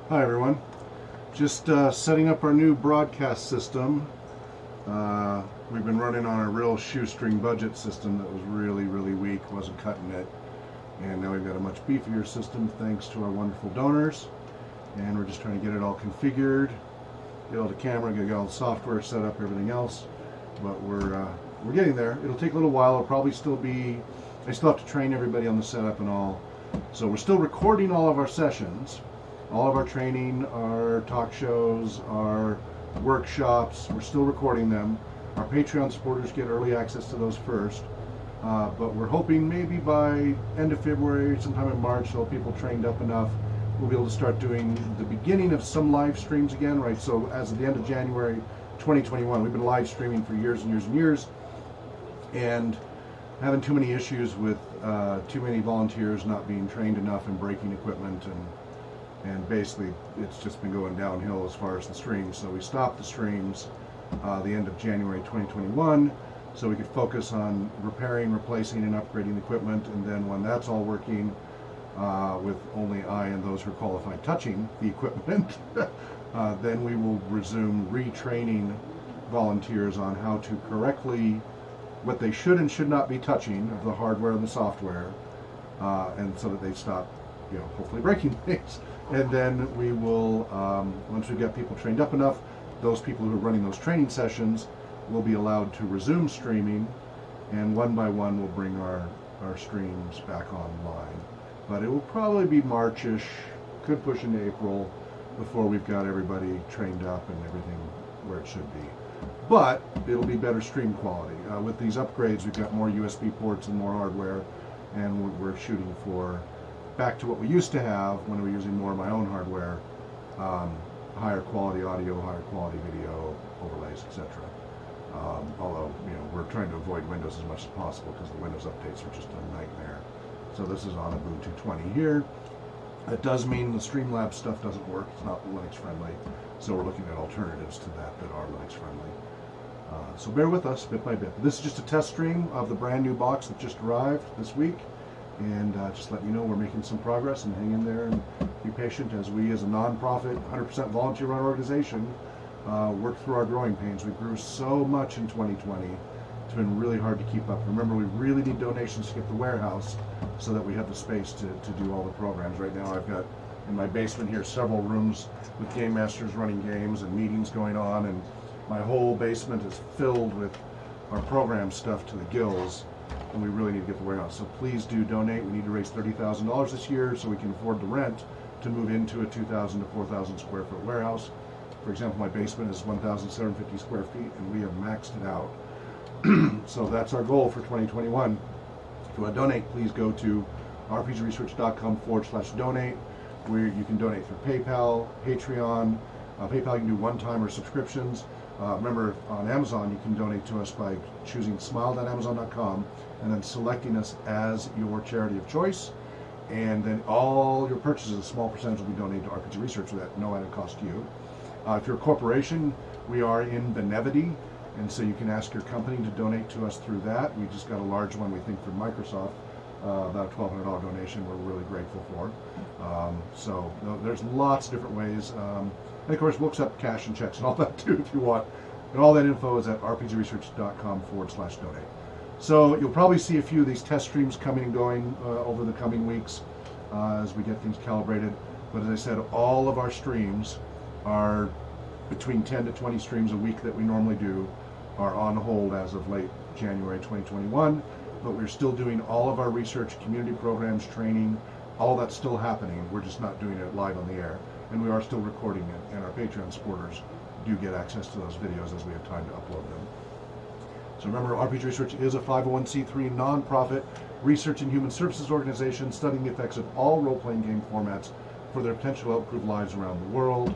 Hi everyone. Just setting up our new broadcast system. We've been running on a real shoestring budget system that was really weak, wasn't cutting it. And now we've got a much beefier system thanks to our wonderful donors. And we're just trying to get it all configured, get all the camera, get all the software set up, everything else. But we're getting there. It'll take a little while. It'll probably still be, I still have to train everybody on the setup and all. So we're still recording all of our sessions. All of our training, our talk shows, our workshops, we're still recording them. Our Patreon supporters get early access to those first. But we're hoping maybe by end of February, sometime in March, so people trained up enough, we'll be able to start doing the beginning of some live streams again, right? So as of the end of January 2021, we've been live streaming for years and years and years, and having too many issues with too many volunteers not being trained enough and breaking equipment, and basically it's just been going downhill as far as the streams. So we stopped the streams the end of January 2021 so we could focus on repairing, replacing, and upgrading the equipment. And then when that's all working, with only I and those who are qualified touching the equipment, then we will resume retraining volunteers on how to correctly, what they should and should not be touching of the hardware and the software, and so that they stop, hopefully breaking things. And then we will, once we've got people trained up enough, those people who are running those training sessions will be allowed to resume streaming, and one by one we'll bring our streams back online. But it will probably be Marchish, could push into April, before we've got everybody trained up and everything where it should be. But it'll be better stream quality. With these upgrades, we've got more USB ports and more hardware, and we're shooting for back to what we used to have when we were using more of my own hardware, higher quality audio, higher quality video, overlays, etc. Although, we're trying to avoid Windows as much as possible because the Windows updates are just a nightmare. So this is on Ubuntu 20 here. That does mean the Streamlabs stuff doesn't work. It's not Linux friendly. So we're looking at alternatives to that are Linux friendly. So bear with us bit by bit. This is just a test stream of the brand new box that just arrived this week. And just let you know we're making some progress, and hang in there and be patient as we, as a non-profit, 100% volunteer-run organization, work through our growing pains. We grew so much in 2020. It's been really hard to keep up. Remember, we really need donations to get the warehouse so that we have the space to do all the programs. Right now I've got, in my basement here, several rooms with game masters running games and meetings going on, and my whole basement is filled with our program stuff to the gills. And we really need to get the warehouse. So please do donate. We need to raise $30,000 this year so we can afford the rent to move into a 2,000 to 4,000 square foot warehouse. For example, my basement is 1,750 square feet, and we have maxed it out. So that's our goal for 2021. If you want to donate, please go to rpgresearch.com/donate, where you can donate through PayPal, Patreon. PayPal, you can do one-time or subscriptions. Remember, on Amazon, you can donate to us by choosing smile.amazon.com and then selecting us as your charity of choice. And then all your purchases, a small percentage, will be donated to RPG Research at no added cost to you. If you're a corporation, we are in Benevity, and so you can ask your company to donate to us through that. We just got a large one, we think, from Microsoft, about a $1,200 donation we're really grateful for. So there's lots of different ways. And of course, we'll accept cash and checks and all that too if you want. And all that info is at rpgresearch.com/donate. So you'll probably see a few of these test streams coming and going over the coming weeks as we get things calibrated. But as I said, all of our streams are between 10 to 20 streams a week that we normally do are on hold as of late January 2021. But we're still doing all of our research, community programs, training, all that's still happening. We're just not doing it live on the air. And we are still recording it, and our Patreon supporters do get access to those videos as we have time to upload them. So remember, RPG Research is a 501c3 nonprofit research and human services organization studying the effects of all role-playing game formats for their potential to improve lives around the world.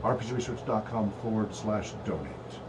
rpgresearch.com/donate.